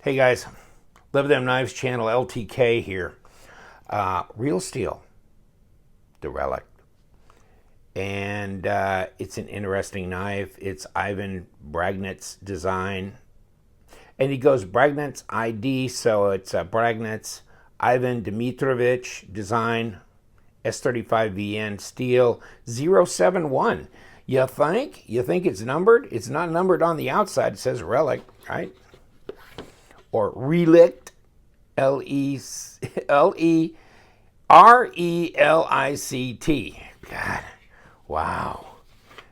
Hey guys, Live Them Knives channel, LTK here. Real steel, the Relict. And it's an interesting knife. It's Ivan Braginets design. And he goes Braginets ID, so it's Braginets Ivan Dmitrovich design, S35VN steel 071. You think it's numbered? It's not numbered on the outside. It says Relict, right? Or Relict, Relict. God, wow.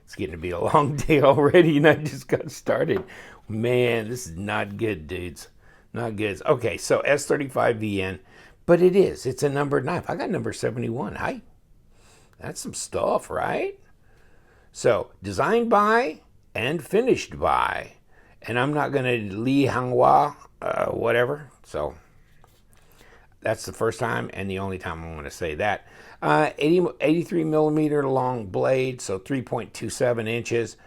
It's getting to be a long day already, and I just got started. Man, this is not good, dudes. Not good. Okay, so S35VN, but it's a numbered knife. I got number 71. Hi. That's some stuff, right? So, designed by and finished by. And I'm not going to Li Hanghua, whatever. So, that's the first time and the only time I'm going to say that. 83 millimeter long blade, so 3.27 inches,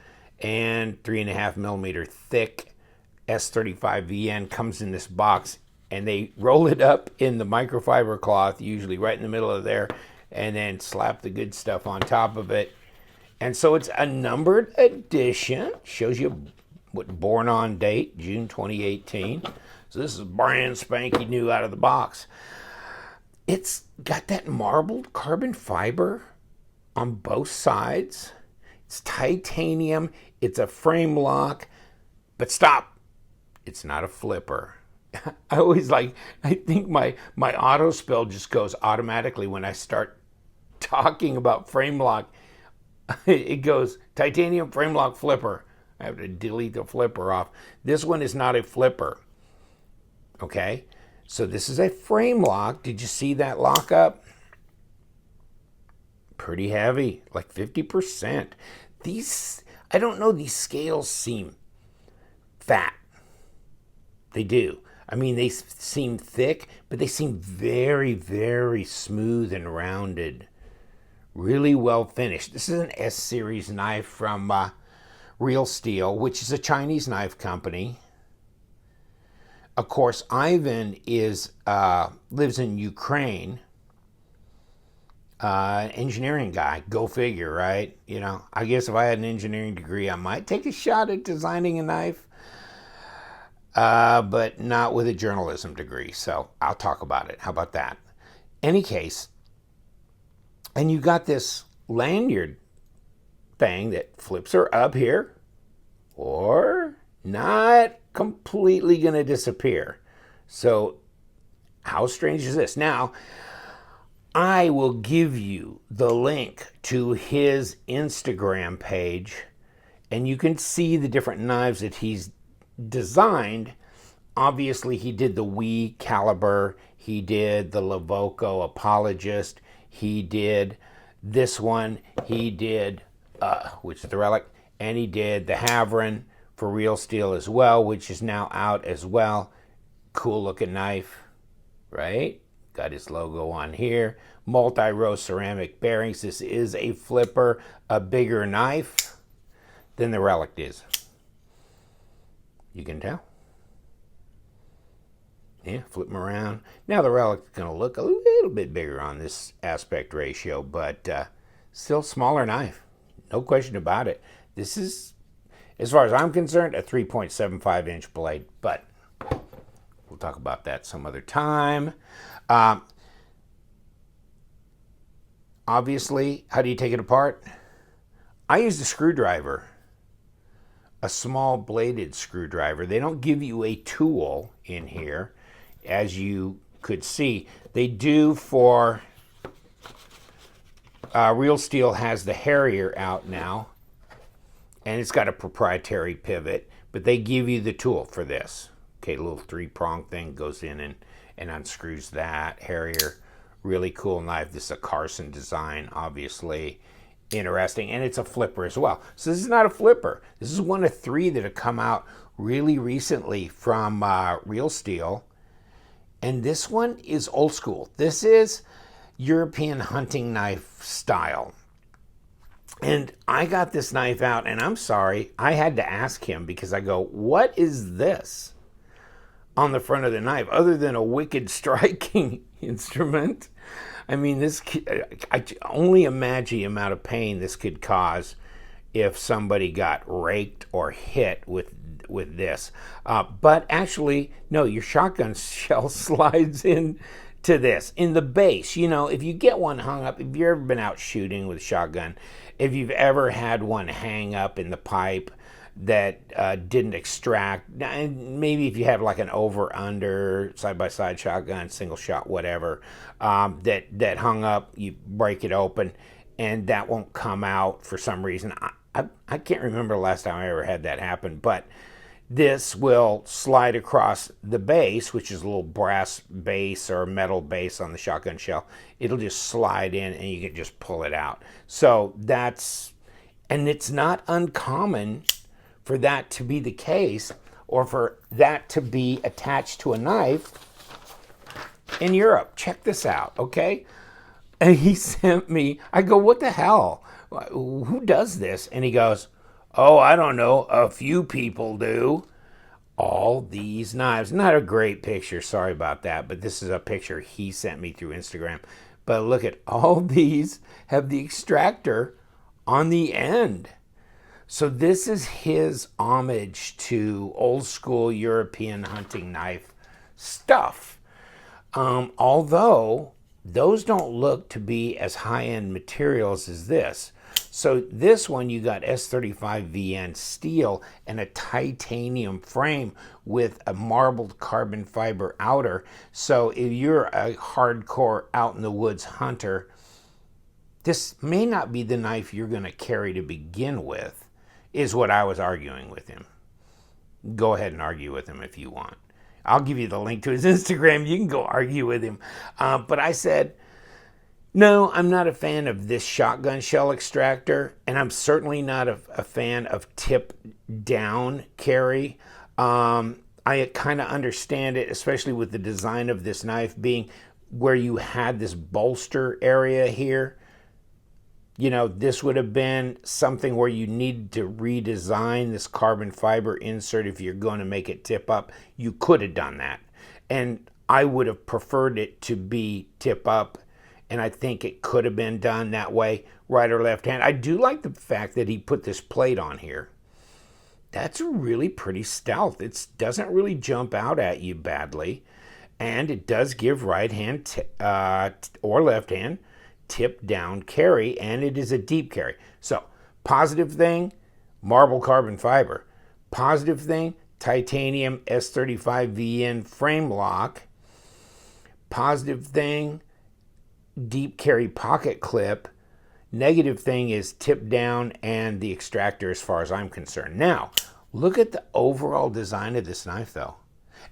and 3.5 millimeter thick. S35VN comes in this box, and they roll it up in the microfiber cloth, usually right in the middle of there, and then slap the good stuff on top of it. And so it's a numbered edition. Shows you what born on date, June 2018. So this is brand spanky new out of the box. It's got that marbled carbon fiber on both sides. It's titanium. It's a frame lock. But stop. It's not a flipper. I think my auto spell just goes automatically when I start talking about frame lock. It goes titanium frame lock flipper. I have to delete the flipper off. This one is not a flipper. Okay? So this is a frame lock. Did you see that lockup? Pretty heavy, like 50%. I don't know, these scales seem fat. They do. I mean, they seem thick, but they seem very, very smooth and rounded. Really well finished. This is an S-Series knife from Real Steel, which is a Chinese knife company. Of course, Ivan lives in Ukraine. Engineering guy, go figure, right? You know, I guess if I had an engineering degree, I might take a shot at designing a knife, but not with a journalism degree. So I'll talk about it. How about that? Any case, and you got this lanyard thing that flips her up here, or not completely going to disappear. So how strange is this? Now, I will give you the link to his Instagram page, and you can see the different knives that he's designed. Obviously, he did the Wee Caliber, he did the Lavoco Apologist, he did this one, he did, which is the Relic, and he did the Havron for Real Steel as well, which is now out as well. Cool looking knife, right? Got his logo on here. Multi-row ceramic bearings. This is a flipper, a bigger knife than the Relict is. You can tell. Yeah, flip them around. Now the Relict's going to look a little bit bigger on this aspect ratio, but still smaller knife. No question about it. This is, as far as I'm concerned, a 3.75 inch blade, but we'll talk about that some other time. Obviously, how do you take it apart? I used a screwdriver, a small bladed screwdriver. They don't give you a tool in here, as you could see. They do for Real Steel has the Harrier out now, and it's got a proprietary pivot, but they give you the tool for this. Okay, a little 3-prong thing goes in and unscrews that. Harrier, really cool knife. This is a Carson design, obviously. Interesting, and it's a flipper as well. So this is not a flipper. This is one of 3 that have come out really recently from Real Steel. And this one is old school. This is European hunting knife style. And I got this knife out, and I'm sorry, I had to ask him because I go, what is this? on the front of the knife other than a wicked striking instrument. I mean, I only imagine the amount of pain this could cause if somebody got raked or hit with this. But actually, no, your shotgun shell slides in to this in the base. You know, if you get one hung up, if you've ever been out shooting with a shotgun, if you've ever had one hang up in the pipe that didn't extract, and maybe if you have like an over-under side-by-side shotgun, single shot, whatever, that hung up, you break it open and that won't come out for some reason. I can't remember the last time I ever had that happen, but this will slide across the base, which is a little brass base or metal base on the shotgun shell. It'll just slide in and you can just pull it out. So and it's not uncommon for that to be the case, or for that to be attached to a knife in Europe. Check this out, okay? And he sent me, I go, what the hell? Who does this? And he goes, oh, I don't know, a few people do. All these knives. Not a great picture, sorry about that, but this is a picture he sent me through Instagram. But look at all these have the extractor on the end. So this is his homage to old school European hunting knife stuff. Although those don't look to be as high-end materials as this. So this one, you got S35VN steel and a titanium frame with a marbled carbon fiber outer. So if you're a hardcore out in the woods hunter, this may not be the knife you're going to carry to begin with, is what I was arguing with him. Go ahead and argue with him if you want. I'll give you the link to his Instagram. You can go argue with him. But I said, no, I'm not a fan of this shotgun shell extractor, and I'm certainly not a fan of tip down carry. I kind of understand it, especially with the design of this knife being where you had this bolster area here. You know, this would have been something where you need to redesign this carbon fiber insert if you're going to make it tip up. You could have done that. And I would have preferred it to be tip up, and I think it could have been done that way, right or left hand. I do like the fact that he put this plate on here. That's really pretty stealth. It doesn't really jump out at you badly, and it does give right hand or left hand tip down carry, and it is a deep carry. So positive thing, marble carbon fiber. Positive thing, titanium S35VN frame lock. Positive thing, deep carry pocket clip. Negative thing is tip down and the extractor as far as I'm concerned. Now, look at the overall design of this knife though.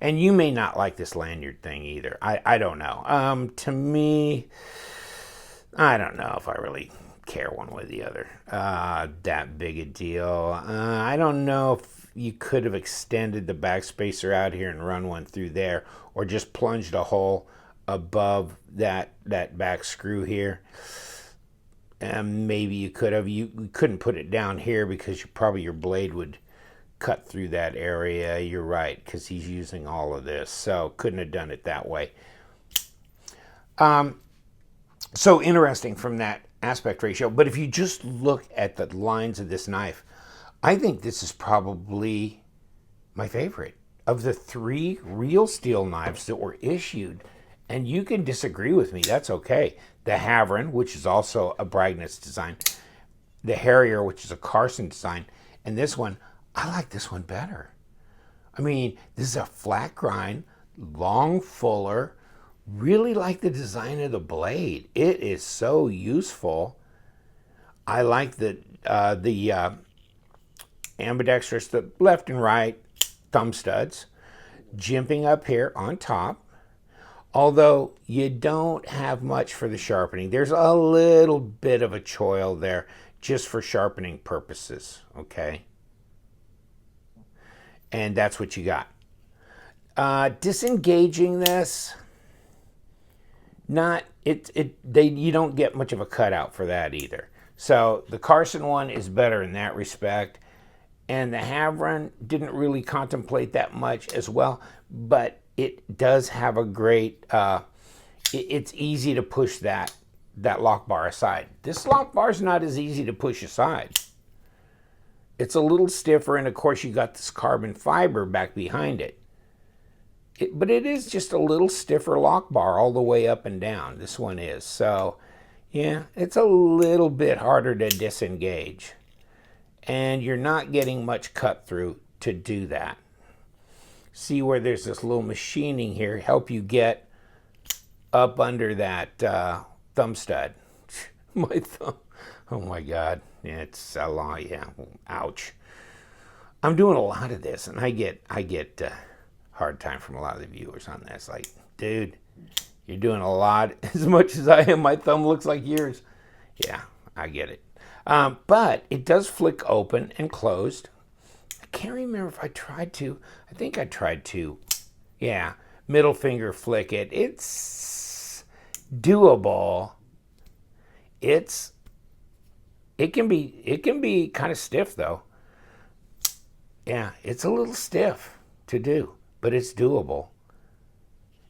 And you may not like this lanyard thing either. I don't know. To me, I don't know if I really care one way or the other. That big a deal. I don't know if you could have extended the backspacer out here and run one through there, or just plunged a hole above that back screw here. Maybe you could have. You couldn't put it down here because probably your blade would cut through that area. You're right, because he's using all of this, so couldn't have done it that way. So interesting from that aspect ratio. But if you just look at the lines of this knife, I think this is probably my favorite of the 3 real steel knives that were issued. And you can disagree with me, that's okay. The Haverin, which is also a Braginets design, the Harrier, which is a Carson design, and this one, I like this one better. I mean, this is a flat grind, long fuller. Really like the design of the blade. It is so useful. I like the ambidextrous, the left and right thumb studs, jimping up here on top. Although you don't have much for the sharpening. There's a little bit of a choil there just for sharpening purposes, okay? And that's what you got. Disengaging this, you don't get much of a cutout for that either. So the Carson one is better in that respect. And the Havron didn't really contemplate that much as well, but it does have a great, it's easy to push that lock bar aside. This lock bar is not as easy to push aside. It's a little stiffer, and of course you got this carbon fiber back behind it. But it is just a little stiffer lock bar all the way up and down. This one is. So, yeah, it's a little bit harder to disengage. And you're not getting much cut through to do that. See where there's this little machining here, help you get up under that thumb stud. My thumb, oh my God, it's a lot, yeah, ouch. I'm doing a lot of this, and I get hard time from a lot of the viewers on this. Like, dude, you're doing a lot as much as I am. My thumb looks like yours. Yeah, I get it. But it does flick open and closed. I can't remember if I tried to. I think I tried to. Yeah, middle finger flick it. It's doable. It can be kind of stiff though. Yeah, it's a little stiff to do, but it's doable.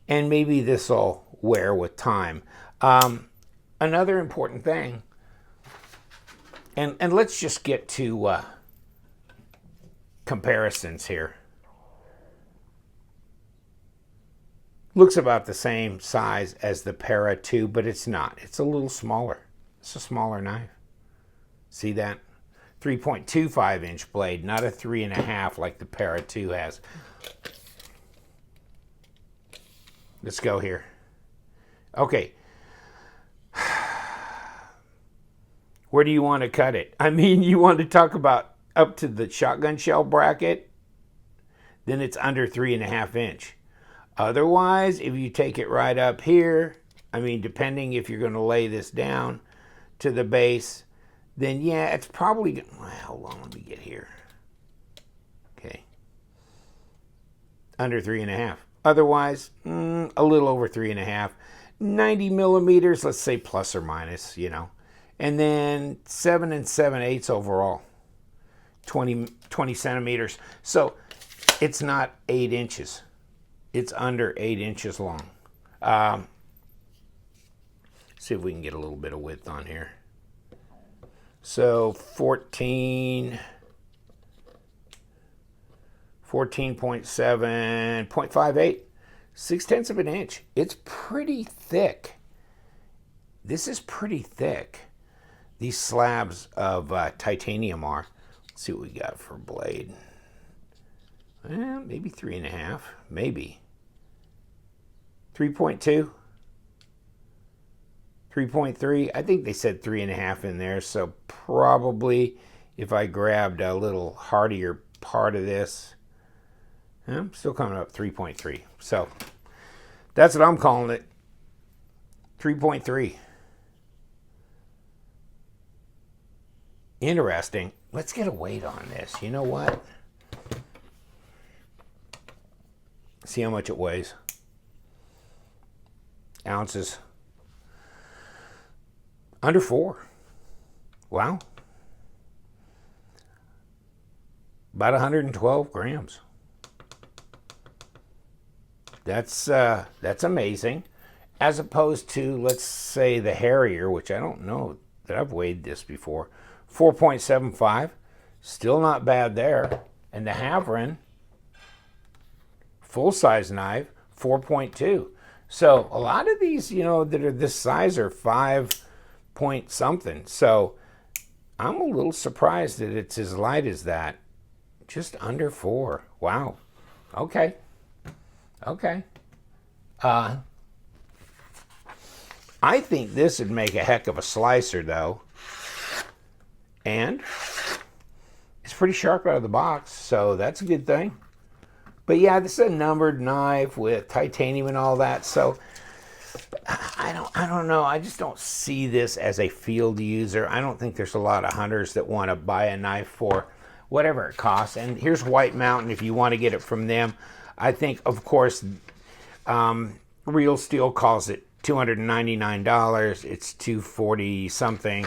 And maybe this will wear with time. Another important thing, and let's just get to comparisons here. Looks about the same size as the Para 2, but it's not. It's a little smaller. It's a smaller knife. See that? 3.25 inch blade, not a 3.5 like the Para 2 has. Let's go here. Okay. Where do you want to cut it? I mean, you want to talk about up to the shotgun shell bracket, then it's under 3.5 inch. Otherwise, if you take it right up here, I mean, depending if you're going to lay this down to the base, then yeah, it's probably, well, hold on, let me get here. Okay. Under 3.5. Otherwise, a little over 3.5. 90 millimeters, let's say plus or minus, you know. And then 7 7/8 overall. 20 centimeters. So it's not 8 inches. It's under 8 inches long. See if we can get a little bit of width on here. So 14.7, 0.58, 0.6 of an inch. It's pretty thick. This is pretty thick. These slabs of titanium are. Let's see what we got for blade. Well, maybe 3.5, maybe. 3.2, 3.3. I think they said 3.5 in there, so probably if I grabbed a little hardier part of this, I'm still coming up 3.3. So that's what I'm calling it. 3.3. Interesting. Let's get a weight on this. You know what? See how much it weighs. Ounces. Under 4. Wow. About 112 grams. That's amazing. As opposed to, let's say, the Harrier, which I don't know that I've weighed this before. 4.75. Still not bad there. And the Havron, full-size knife, 4.2. So a lot of these, you know, that are this size are 5 point something. So I'm a little surprised that it's as light as that. Just under 4. Wow. Okay. Okay. I think this would make a heck of a slicer, though. And it's pretty sharp out of the box, so that's a good thing. But yeah, this is a numbered knife with titanium and all that, so I don't know. I just don't see this as a field user. I don't think there's a lot of hunters that want to buy a knife for whatever it costs. And here's White Mountain if you want to get it from them. I think, of course, Real Steel calls it $299. It's $240 something.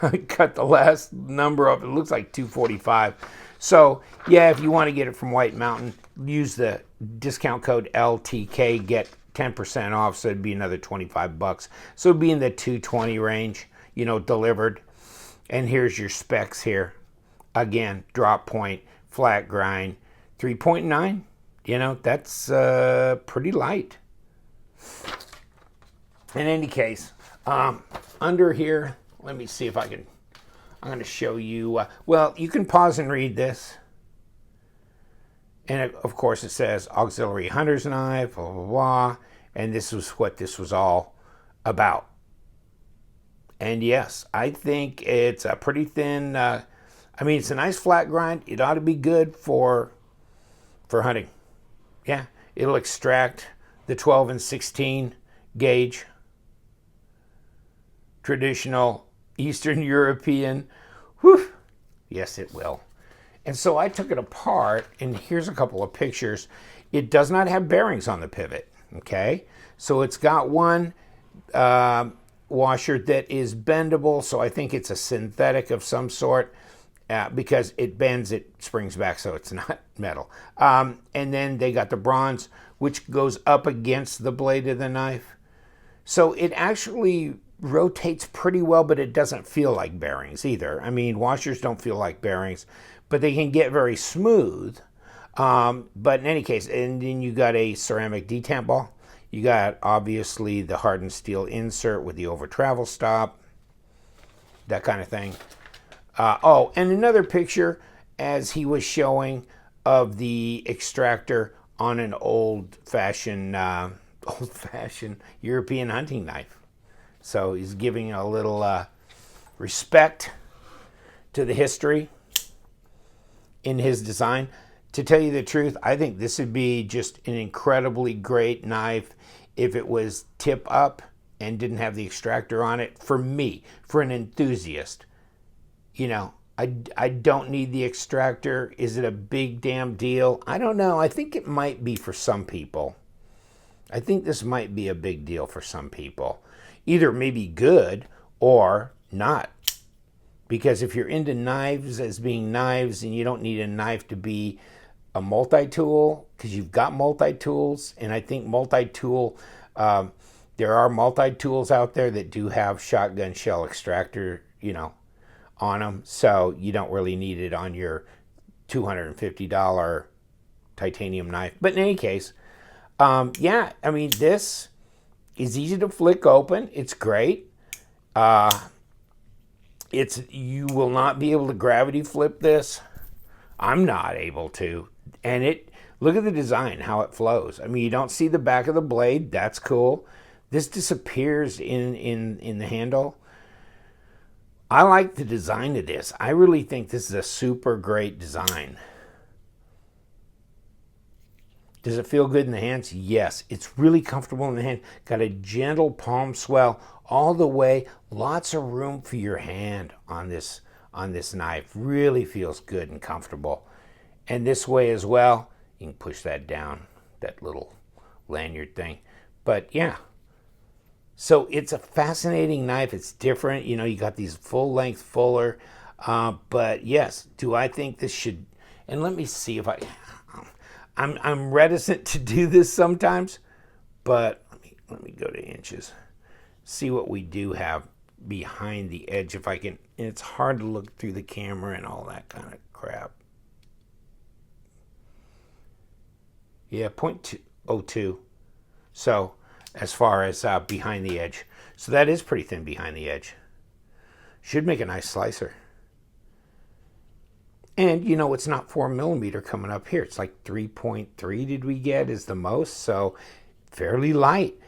I cut the last number up. It looks like $245. So yeah, if you want to get it from White Mountain, use the discount code LTK, get 10% off, so it'd be another 25 bucks. So it'd be in the 220 range, you know, delivered. And here's your specs here. Again, drop point, flat grind, 3.9. You know, that's pretty light. In any case, under here, let me see if I can, I'm going to show you, well, you can pause and read this. And of course it says auxiliary hunter's knife, blah, blah, blah. And this was what this was all about. And yes, I think it's a pretty thin, I mean, it's a nice flat grind. It ought to be good for hunting. Yeah, it'll extract the 12 and 16 gauge. Traditional Eastern European. Whew. Yes, it will. And so I took it apart, and here's a couple of pictures. It does not have bearings on the pivot, okay? So it's got one washer that is bendable, so I think it's a synthetic of some sort. Because it bends, it springs back, so it's not metal. And then they got the bronze, which goes up against the blade of the knife. So it actually rotates pretty well, but it doesn't feel like bearings either. I mean, washers don't feel like bearings, but they can get very smooth. But in any case, and then you got a ceramic detamp ball. You got, obviously, the hardened steel insert with the over travel stop, that kind of thing. Oh, and another picture as he was showing of the extractor on an old-fashioned European hunting knife. So he's giving a little respect to the history in his design. To tell you the truth, I think this would be just an incredibly great knife if it was tip up and didn't have the extractor on it. For me, for an enthusiast. You know, I don't need the extractor. Is it a big damn deal? I don't know. I think it might be for some people. I think this might be a big deal for some people. Either maybe good or not. Because if you're into knives as being knives and you don't need a knife to be a multi-tool, because you've got multi-tools, and I think multi-tool, there are multi-tools out there that do have shotgun shell extractor, you know, on them, so you don't really need it on your $250 titanium knife. But in any case, yeah, I mean, this is easy to flick open. It's great. You will not be able to gravity flip this. I'm not able to. And look at the design, how it flows. I mean, you don't see the back of the blade. That's cool. This disappears in the handle. I like the design of this. I really think this is a super great design. Does it feel good in the hands? Yes. It's really comfortable in the hand. Got a gentle palm swell all the way. Lots of room for your hand on this knife. Really feels good and comfortable. And this way as well, you can push that down, that little lanyard thing. But yeah. So it's a fascinating knife. It's different. You know, you got these full-length fuller. But yes, do I think this should... And let me see if I'm reticent to do this sometimes. But let me go to inches. See what we do have behind the edge. If I can... And it's hard to look through the camera and all that kind of crap. Yeah, 0.02. So... as far as behind the edge. So that is pretty thin behind the edge. Should make a nice slicer. And, you know, it's not 4mm coming up here. It's like 3.3 did we get is the most. So fairly light.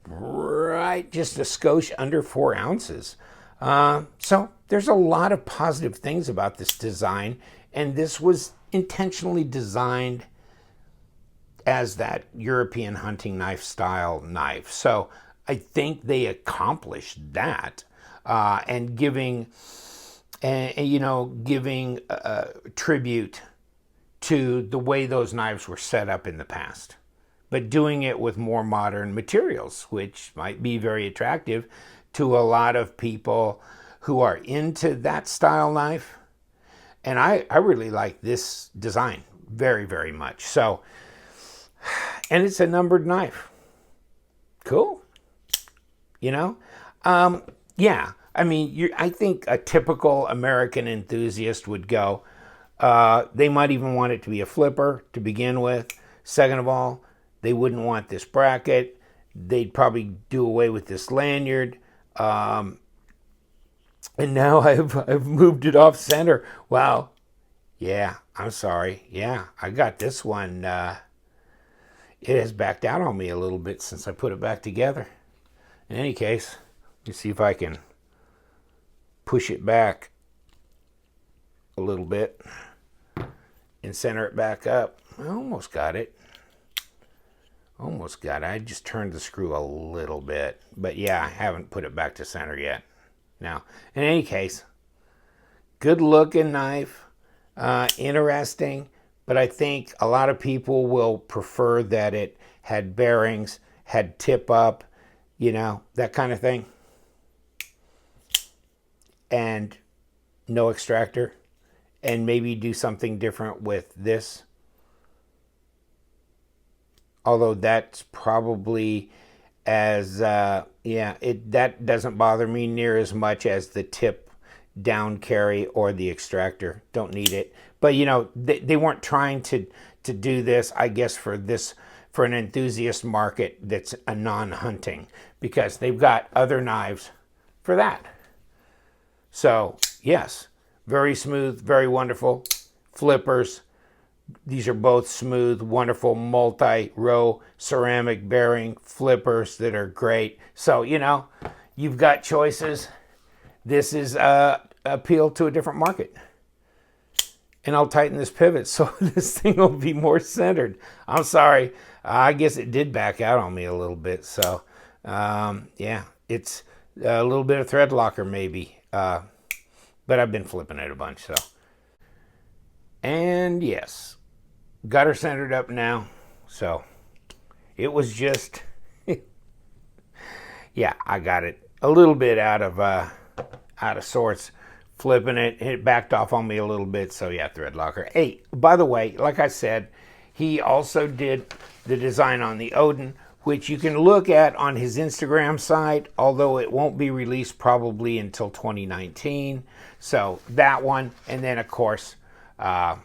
Right, just a skosh under 4 ounces. So there's a lot of positive things about this design. And this was intentionally designed as that European hunting knife style knife. So I think they accomplished that, and giving tribute to the way those knives were set up in the past, but doing it with more modern materials, which might be very attractive to a lot of people who are into that style knife. And I really like this design very, very much. So, and it's a numbered knife. Cool. You know? Yeah. I mean, I think a typical American enthusiast would go, they might even want it to be a flipper to begin with. Second of all, they wouldn't want this bracket. They'd probably do away with this lanyard. And now I've moved it off center. Wow. Yeah, I'm sorry. Yeah, I got this one. It has backed out on me a little bit since I put it back together. In any case, let me see if I can push it back a little bit and center it back up. I almost got it. Almost got it. I just turned the screw a little bit. But yeah, I haven't put it back to center yet. Now, in any case, good looking knife, interesting, but I think a lot of people will prefer that it had bearings, had tip up, you know, that kind of thing. And no extractor. And maybe do something different with this. Although that's probably as, that doesn't bother me near as much as the tip down carry or the extractor. Don't need it. But, you know, they weren't trying to do this, I guess, for an enthusiast market that's a non-hunting, because they've got other knives for that. So, yes, very smooth, very wonderful. Flippers. These are both smooth, wonderful multi-row ceramic bearing flippers that are great. So, you know, you've got choices. This is appeal to a different market. And I'll tighten this pivot so this thing will be more centered. I'm sorry. I guess it did back out on me a little bit. So, yeah, it's a little bit of thread locker maybe. But I've been flipping it a bunch, so. And yes, got her centered up now. So it was just, yeah, I got it a little bit out of sorts. Flipping it, it backed off on me a little bit. So yeah, thread locker. Hey, by the way, like I said, he also did the design on the Odin, which you can look at on his Instagram site, although it won't be released probably until 2019. So that one, and then of course, let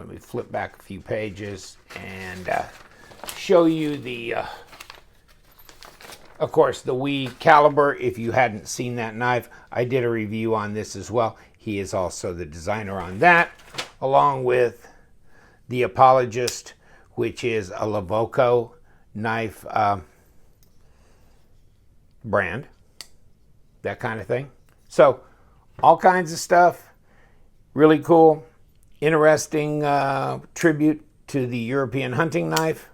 me flip back a few pages and show you the, of course, the Wee caliber. If you hadn't seen that knife, I did a review on this as well. He is also the designer on that, along with the Apologist, which is a Lavoco knife brand, that kind of thing. So all kinds of stuff, really cool, interesting tribute to the European hunting knife.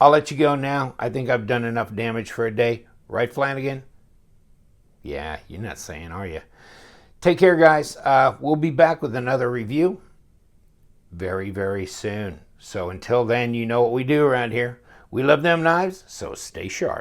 I'll let you go now. I think I've done enough damage for a day. Right, Flanagan? Yeah, you're not saying, are you? Take care, guys. We'll be back with another review very, very soon. So until then, you know what we do around here. We love them knives, so stay sharp.